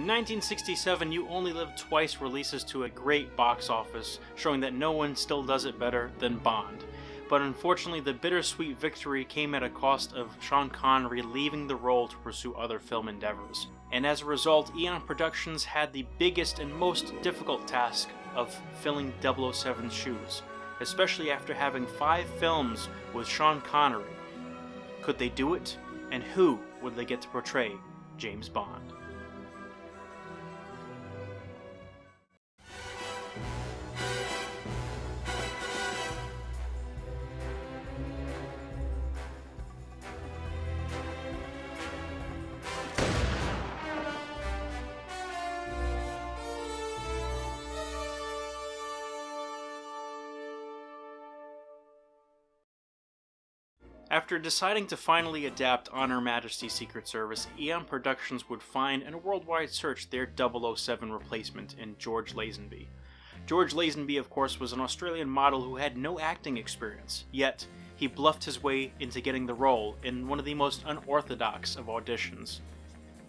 In 1967, You Only Live Twice releases to a great box office, showing that no one still does it better than Bond. But unfortunately, the bittersweet victory came at a cost of Sean Connery leaving the role to pursue other film endeavors. And as a result, Eon Productions had the biggest and most difficult task of filling 007's shoes, especially after having 5 films with Sean Connery. Could they do it? And who would they get to portray James Bond? After deciding to finally adapt On Her Majesty's Secret Service, Eon Productions would find in a worldwide search their 007 replacement in George Lazenby. George Lazenby, of course, was an Australian model who had no acting experience, yet he bluffed his way into getting the role in one of the most unorthodox of auditions.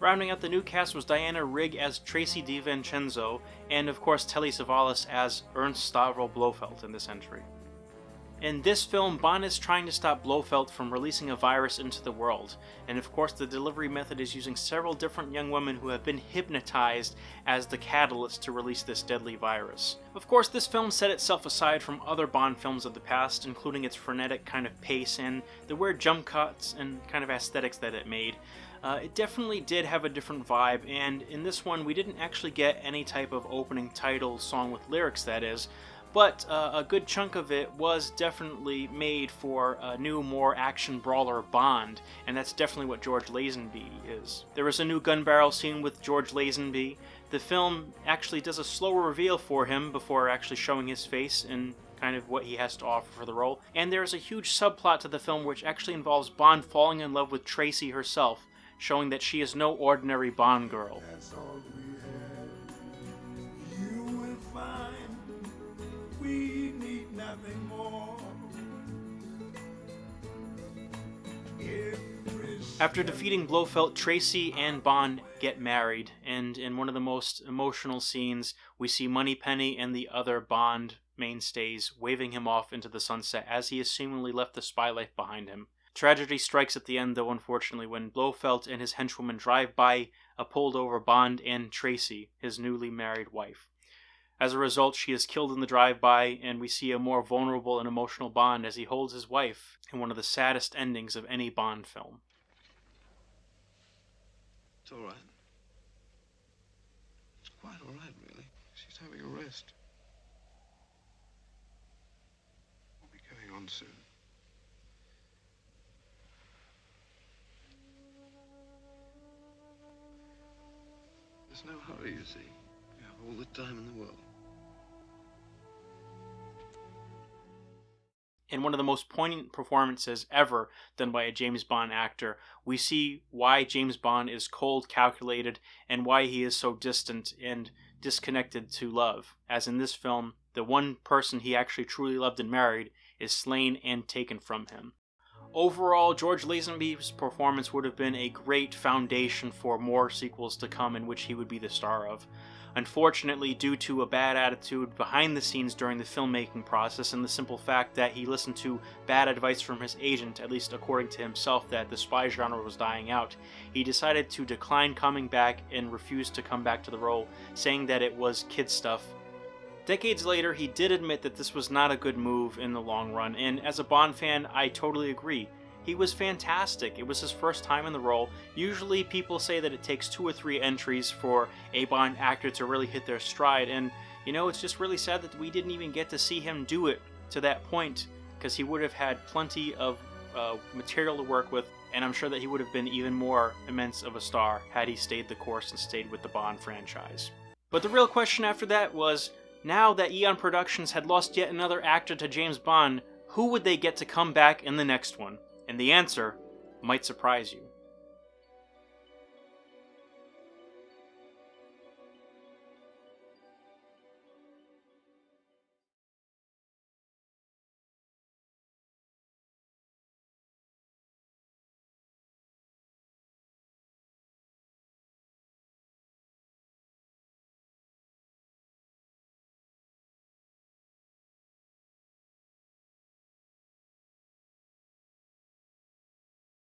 Rounding out the new cast was Diana Rigg as Tracy Di Vicenzo, and of course Telly Savalas as Ernst Stavro Blofeld in this entry. In this film, Bond is trying to stop Blofeld from releasing a virus into the world, and of course the delivery method is using several different young women who have been hypnotized as the catalyst to release this deadly virus. Of course, this film set itself aside from other Bond films of the past, including its frenetic kind of pace and the weird jump cuts and kind of aesthetics that it made. It definitely did have a different vibe, and in this one we didn't actually get any type of opening title song with lyrics, that is, but a good chunk of it was definitely made for a new, more action brawler Bond, and that's definitely what George Lazenby is. There is a new gun barrel scene with George Lazenby. The film actually does a slower reveal for him before actually showing his face and kind of what he has to offer for the role. And there's a huge subplot to the film which actually involves Bond falling in love with Tracy herself, showing that she is no ordinary Bond girl. That's all we have. You will find we need nothing more. After defeating Blofeld, Tracy and Bond get married, and in one of the most emotional scenes, we see Moneypenny and the other Bond mainstays waving him off into the sunset as he has seemingly left the spy life behind him. Tragedy strikes at the end, though, unfortunately, when Blofeld and his henchwoman drive by a pulled over Bond and Tracy, his newly married wife. As a result, she is killed in the drive-by, and we see a more vulnerable and emotional Bond as he holds his wife in one of the saddest endings of any Bond film. It's all right. It's quite all right, really. She's having a rest. We'll be going on soon. There's no hurry, you see. We have all the time in the world. In one of the most poignant performances ever done by a James Bond actor, we see why James Bond is cold, calculated, and why he is so distant and disconnected to love. As in this film, the one person he actually truly loved and married is slain and taken from him. Overall, George Lazenby's performance would have been a great foundation for more sequels to come in which he would be the star of. Unfortunately, due to a bad attitude behind the scenes during the filmmaking process and the simple fact that he listened to bad advice from his agent, at least according to himself, that the spy genre was dying out, he decided to decline coming back and refused to come back to the role, saying that it was kid stuff. Decades later, he did admit that this was not a good move in the long run, and as a Bond fan, I totally agree. He was fantastic. It was his first time in the role. Usually people say that it takes 2 or 3 entries for a Bond actor to really hit their stride, and you know, it's just really sad that we didn't even get to see him do it to that point, because he would have had plenty of material to work with, and I'm sure that he would have been even more immense of a star had he stayed the course and stayed with the Bond franchise. But the real question after that was, now that Eon Productions had lost yet another actor to James Bond, who would they get to come back in the next one? And the answer might surprise you.